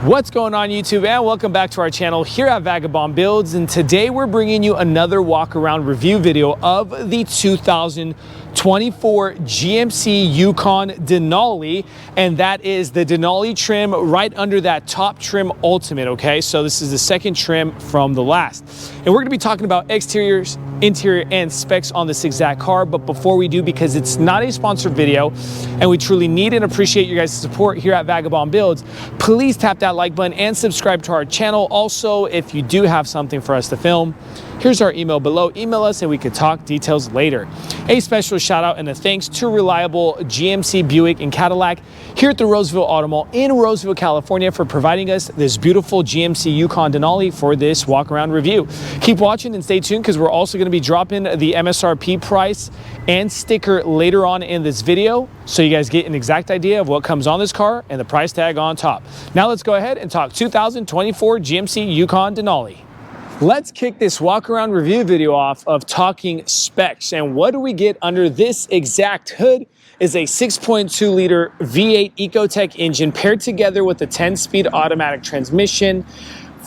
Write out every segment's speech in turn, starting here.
What's going on YouTube, and welcome back to our channel here at Vagabond Builds. And today we're bringing you another walk around review video of the 2024 GMC Yukon Denali, and that is the Denali trim right under that top trim Ultimate. Okay, so this is the second trim from the last, and we're going to be talking about exteriors, interior, and specs on this exact car. But before we do, because it's not a sponsored video and we truly need and appreciate your guys' support here at Vagabond Builds, please tap that like button and subscribe to our channel. Also, if you do have something for us to film, here's our email below. Email us and we could talk details later. A special shout out and a thanks to reliable GMC Buick and Cadillac here at the Roseville Auto Mall in Roseville, California, for providing us this beautiful GMC Yukon Denali for this walk around review. Keep watching and stay tuned, because we're also going to be dropping the MSRP price and sticker later on in this video, so you guys get an exact idea of what comes on this car and the price tag on top. Now let's go ahead and talk 2024 GMC Yukon Denali. Let's kick this walk around review video off of talking specs. And what do we get under this exact hood is a 6.2 liter V8 Ecotec engine paired together with a 10-speed automatic transmission,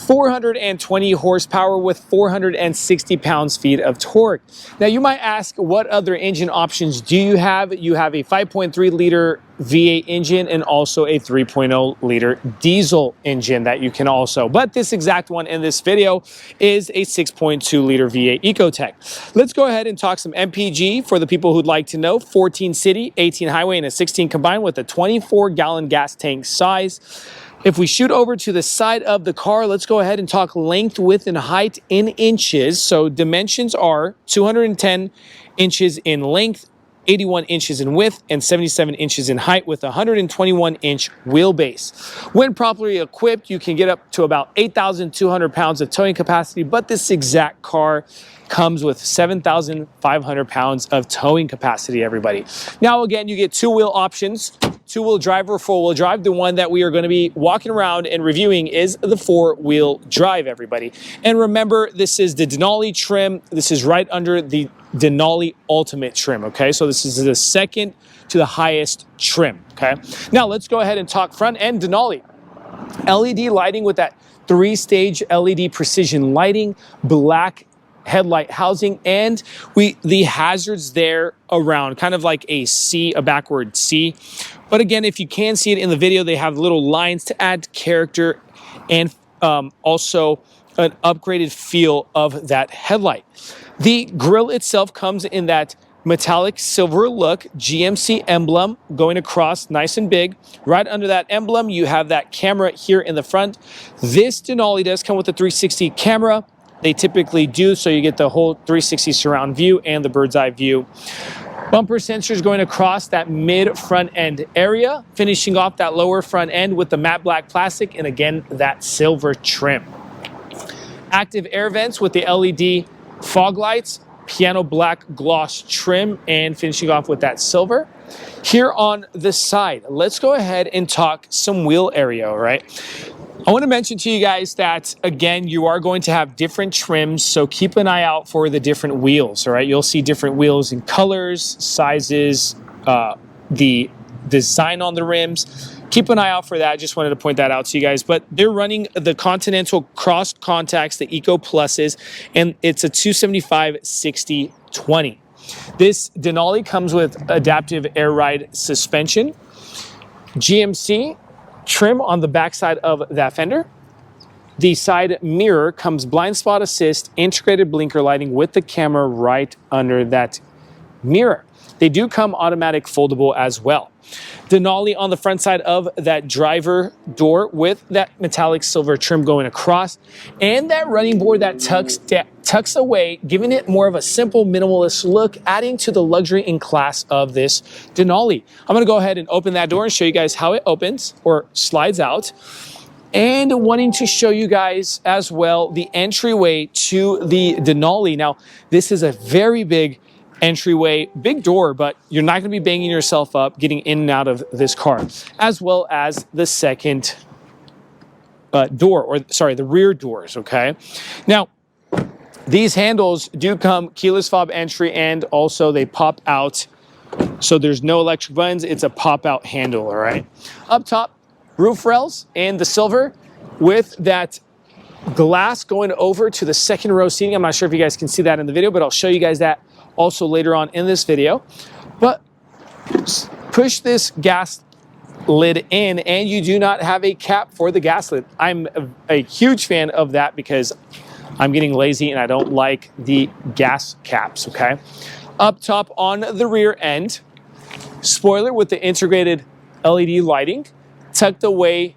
420 horsepower with 460 pounds-feet of torque. Now you might ask, what other engine options do you have? You have a 5.3 liter V8 engine and also a 3.0 liter diesel engine that you can also, but this exact one in this video is a 6.2 liter V8 Ecotec. Let's go ahead and talk some MPG for the people who'd like to know. 14 city, 18 highway, and a 16 combined with a 24-gallon gas tank size. If we shoot over to the side of the car, let's go ahead and talk length, width, and height in inches. So dimensions are 210 inches in length, 81 inches in width, and 77 inches in height with a 121-inch wheelbase. When properly equipped, you can get up to about 8,200 pounds of towing capacity, but this exact car comes with 7,500 pounds of towing capacity, everybody. Now, again, you get two-wheel options, two-wheel drive or four-wheel drive. The one that we are going to be walking around and reviewing is the four-wheel drive, everybody. And remember, this is the Denali trim. This is right under the Denali Ultimate trim, okay? So this is the second to the highest trim, okay? Now, let's go ahead and talk front end Denali. LED lighting with that three-stage LED precision lighting, black headlight housing, and the hazards there around, kind of like a C, a backward C. But again, if you can see it in the video, they have little lines to add character and also an upgraded feel of that headlight. The grille itself comes in that metallic silver look, GMC emblem going across nice and big. Right under that emblem, you have that camera here in the front. This Denali does come with a 360 camera. They typically do, so you get the whole 360 surround view and the bird's eye view. Bumper sensors going across that mid front end area, finishing off that lower front end with the matte black plastic and again that silver trim. Active air vents with the LED fog lights, piano black gloss trim, and finishing off with that silver. Here on the side, let's go ahead and talk some wheel area, all right? I want to mention to you guys that, again, you are going to have different trims, so keep an eye out for the different wheels, all right? You'll see different wheels in colors, sizes, the design on the rims. Keep an eye out for that. Just wanted to point that out to you guys. But they're running the Continental Cross Contacts, the Eco Pluses, and it's a 275/60/20. This Denali comes with adaptive air ride suspension, GMC trim on the backside of that fender. The side mirror comes blind spot assist, integrated blinker lighting with the camera right under that mirror. They do come automatic foldable as well. Denali on the front side of that driver door with that metallic silver trim going across, and that running board that tucks away, giving it more of a simple minimalist look, adding to the luxury and class of this Denali. I'm going to go ahead and open that door and show you guys how it opens or slides out, and wanting to show you guys as well the entryway to the Denali. Now, this is a very big entryway, big door, but you're not going to be banging yourself up getting in and out of this car, as well as the second door, or sorry, the rear doors, okay? Now, these handles do come keyless fob entry, and also they pop out, so there's no electric buttons. It's a pop-out handle, all right? Up top, roof rails in the silver, with that glass going over to the second row seating. I'm not sure if you guys can see that in the video, but I'll show you guys that also later on in this video. But push this gas lid in and you do not have a cap for the gas lid. I'm a huge fan of that because I'm getting lazy and I don't like the gas caps, okay? Up top on the rear end, spoiler with the integrated LED lighting, tucked away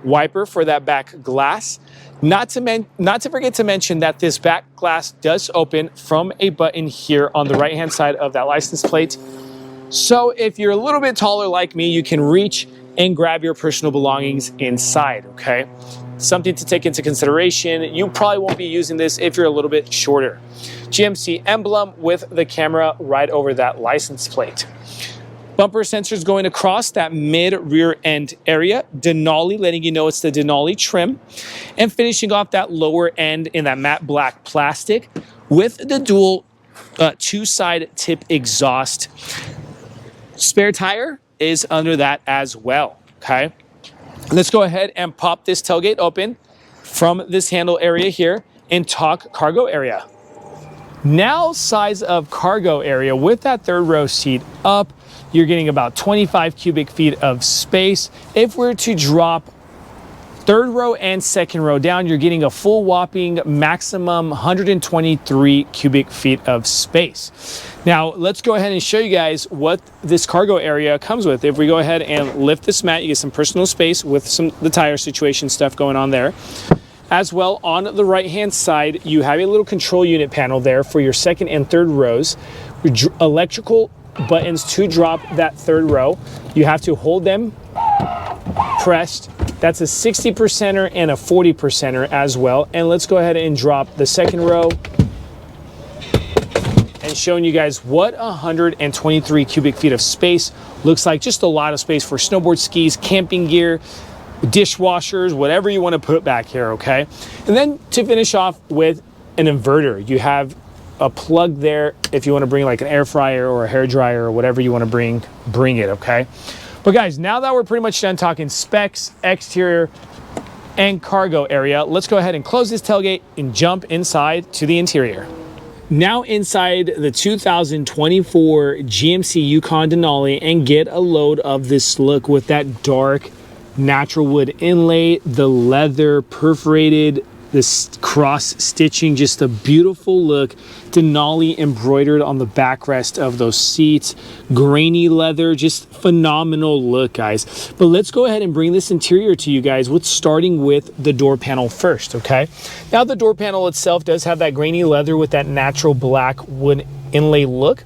wiper for that back glass. Not to forget to mention that this back glass does open from a button here on the right hand side of that license plate. So if you're a little bit taller like me, you can reach and grab your personal belongings inside, okay? Something to take into consideration. You probably won't be using this if you're a little bit shorter. GMC emblem with the camera right over that license plate. Bumper sensors going across that mid rear end area. Denali, letting you know it's the Denali trim. And finishing off that lower end in that matte black plastic with the dual two-side tip exhaust. Spare tire is under that as well, okay? Let's go ahead and pop this tailgate open from this handle area here and talk cargo area. Now size of cargo area with that third row seat up, you're getting about 25 cubic feet of space. If we're to drop third row and second row down, you're getting a full whopping maximum 123 cubic feet of space. Now, let's go ahead and show you guys what this cargo area comes with. If we go ahead and lift this mat, you get some personal space with the tire situation stuff going on there. As well, on the right-hand side, you have a little control unit panel there for your second and third rows. Electrical buttons to drop that third row. You have to hold them pressed. That's a 60%er and a 40%er as well. And let's go ahead and drop the second row and showing you guys what 123 cubic feet of space looks like. Just a lot of space for snowboard, skis, camping gear, dishwashers, whatever you want to put back here, okay? And then to finish off with an inverter, you have a plug there if you want to bring like an air fryer or a hair dryer or whatever you want to bring it, okay? But guys, now that we're pretty much done talking specs, exterior, and cargo area, let's go ahead and close this tailgate and jump inside to the interior. Now inside the 2024 GMC Yukon Denali and get a load of this look with that dark natural wood inlay, the leather perforated, this cross stitching, just a beautiful look. Denali embroidered on the backrest of those seats, grainy leather, just phenomenal look, guys. But let's go ahead and bring this interior to you guys with starting with the door panel first, okay? Now the door panel itself does have that grainy leather with that natural black wood inlay look.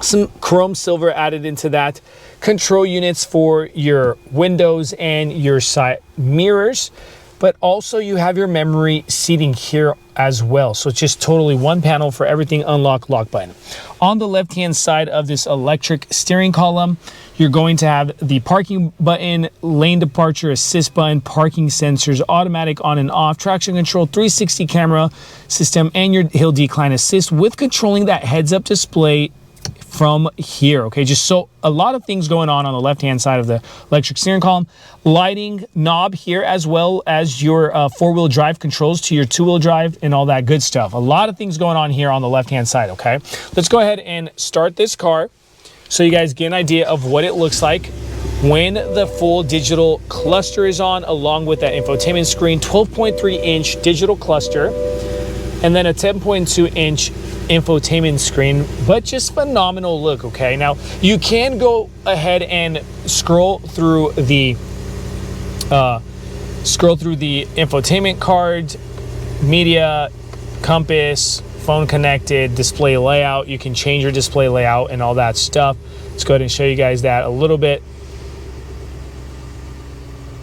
Some chrome silver added into that. Control units for your windows and your side mirrors. But also you have your memory seating here as well. So it's just totally one panel for everything, unlock, lock button. On the left-hand side of this electric steering column, you're going to have the parking button, lane departure assist button, parking sensors, automatic on and off, traction control, 360 camera system, and your hill decline assist with controlling that heads-up display from here, okay? Just so a lot of things going on the left-hand side of the electric steering column. Lighting knob here, as well as your four-wheel drive controls to your two-wheel drive and all that good stuff. A lot of things going on here on the left-hand side, okay? Let's go ahead and start this car so you guys get an idea of what it looks like when the full digital cluster is on, along with that infotainment screen, 12.3-inch digital cluster, and then a 10.2-inch infotainment screen, but just phenomenal look, okay? Now, you can go ahead and scroll through the infotainment card, media, compass, phone connected, display layout. You can change your display layout and all that stuff. Let's go ahead and show you guys that a little bit.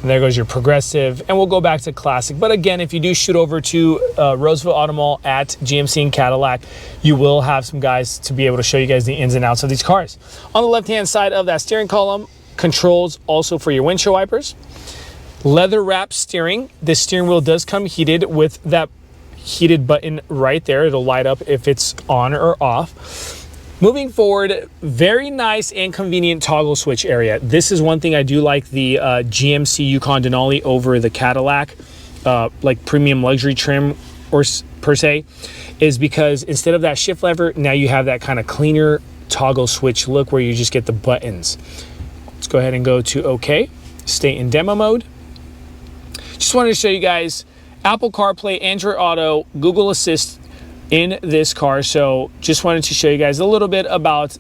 And there goes your progressive, and we'll go back to classic. But again, if you do shoot over to Roseville Auto Mall at GMC and Cadillac, you will have some guys to be able to show you guys the ins and outs of these cars. On the left-hand side of that steering column, controls also for your windshield wipers. Leather wrap steering. The steering wheel does come heated with that heated button right there. It'll light up if it's on or off. Moving forward, very nice and convenient toggle switch area. This is one thing I do like the GMC Yukon Denali over the Cadillac. like premium luxury trim or per se, is because instead of that shift lever, now you have that kind of cleaner toggle switch look where you just get the buttons. Let's go ahead and go to OK. Stay in demo mode. Just wanted to show you guys Apple CarPlay, Android Auto, Google Assist in this car. So just wanted to show you guys a little bit about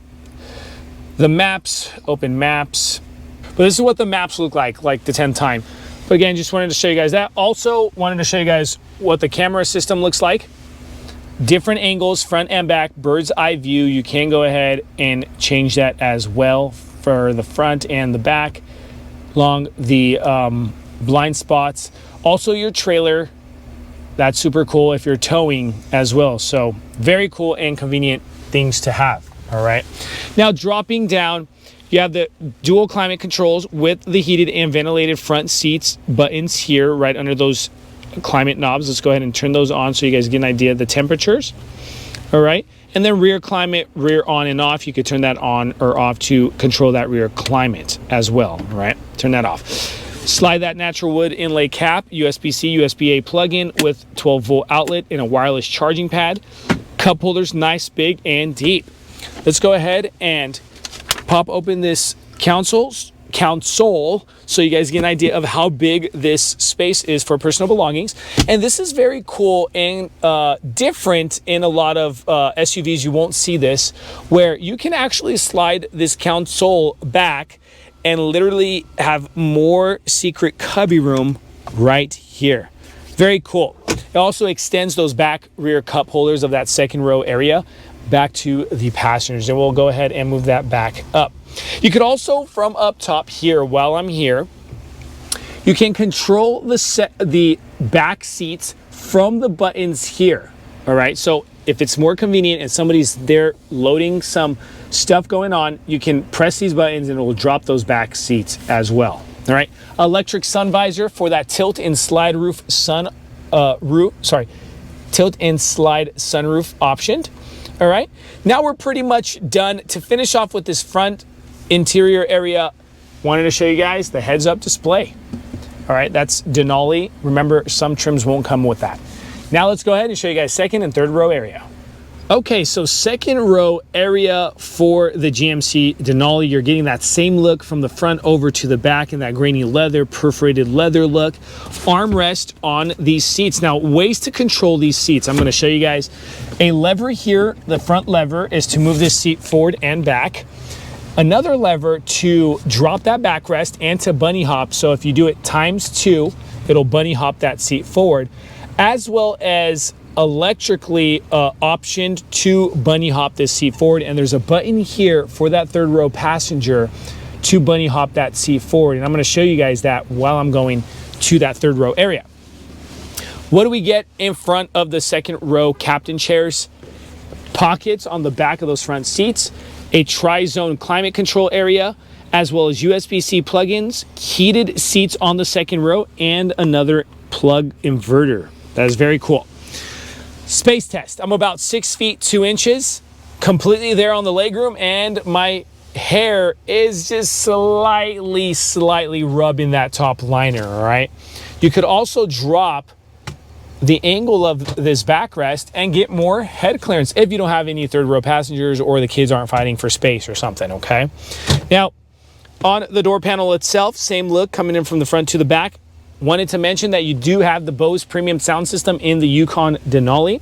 the maps. Open maps. But this is what the maps look like the 10th time. But again, just wanted to show you guys that. Also wanted to show you guys what the camera system looks like. Different angles, front and back, bird's eye view. You can go ahead and change that as well for the front and the back along the blind spots. Also your trailer, that's super cool if you're towing as well. So very cool and convenient things to have. All right, now dropping down, you have the dual climate controls with the heated and ventilated front seats buttons here right under those climate knobs. Let's go ahead and turn those on so you guys get an idea of the temperatures. All right, and then rear climate, rear on and off. You could turn that on or off to control that rear climate as well. All right, turn that off. Slide that natural wood inlay cap, USB-C, USB-A plug-in with 12-volt outlet and a wireless charging pad. Cup holders, nice, big, and deep. Let's go ahead and pop open this console so you guys get an idea of how big this space is for personal belongings. And this is very cool and different in a lot of SUVs. You won't see this, where you can actually slide this console back and literally have more secret cubby room right here. Very cool. It also extends those back rear cup holders of that second row area back to the passengers, and we'll go ahead and move that back up. You could also, from up top here, while I'm here, you can control the back seats from the buttons here. All right, so if it's more convenient and somebody's there loading some stuff going on, you can press these buttons and it will drop those back seats as well. All right, electric sun visor for that tilt and slide tilt and slide sunroof option. All right, now we're pretty much done. To finish off with this front interior area, wanted to show you guys the heads-up display. All right, that's Denali. Remember, some trims won't come with that. Now let's go ahead and show you guys second and third row area. Okay, so second row area for the GMC Denali. You're getting that same look from the front over to the back in that grainy leather, perforated leather look. Armrest on these seats. Now, ways to control these seats. I'm going to show you guys a lever here. The front lever is to move this seat forward and back. Another lever to drop that backrest and to bunny hop. So if you do it ×2, it'll bunny hop that seat forward, as well as electrically optioned to bunny hop this seat forward. And there's a button here for that third row passenger to bunny hop that seat forward. And I'm going to show you guys that while I'm going to that third row area. What do we get in front of the second row captain chairs? Pockets on the back of those front seats, a tri-zone climate control area, as well as USB-C plugins, heated seats on the second row, and another plug inverter. That is very cool. Space test. I'm about 6 feet 2 inches, completely there on the legroom, and my hair is just slightly rubbing that top liner. All right. You could also drop the angle of this backrest and get more head clearance if you don't have any third row passengers or the kids aren't fighting for space or something. Okay. Now, on the door panel itself, same look coming in from the front to the back. Wanted to mention that you do have the Bose premium sound system in the Yukon Denali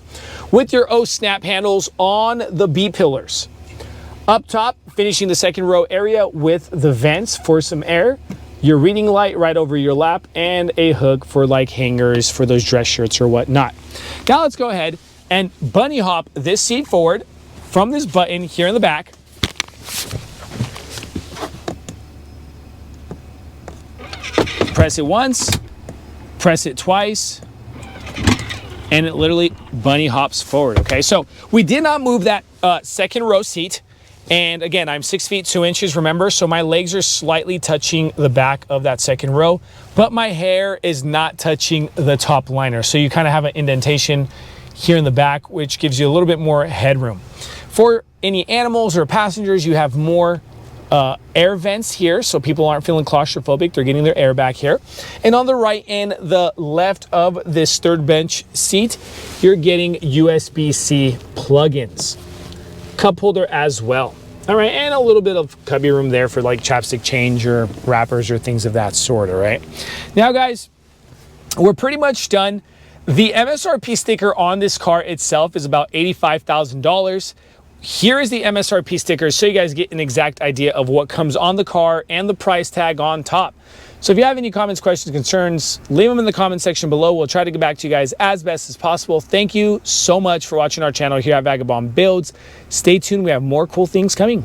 with your snap handles on the B pillars. Up top, finishing the second row area with the vents for some air, your reading light right over your lap, and a hook for like hangers for those dress shirts or whatnot. Now let's go ahead and bunny hop this seat forward from this button here in the back. Press it once, press it twice, and it literally bunny hops forward. Okay, so we did not move that second row seat. And again, I'm 6 feet 2 inches, remember, so my legs are slightly touching the back of that second row, but my hair is not touching the top liner. So you kind of have an indentation here in the back, which gives you a little bit more headroom. For any animals or passengers, you have more air vents here, so people aren't feeling claustrophobic. They're getting their air back here. And on the right and the left of this third bench seat, you're getting USB-C plugins. Cup holder as well. All right, and a little bit of cubby room there for like chapstick change or wrappers or things of that sort, all right? Now, guys, we're pretty much done. The MSRP sticker on this car itself is about $85,000. Here is the MSRP sticker so you guys get an exact idea of what comes on the car and the price tag on top. So if you have any comments, questions, concerns, leave them in the comment section below. We'll try to get back to you guys as best as possible. Thank you so much for watching our channel here at Vagabond Builds. Stay tuned. We have more cool things coming.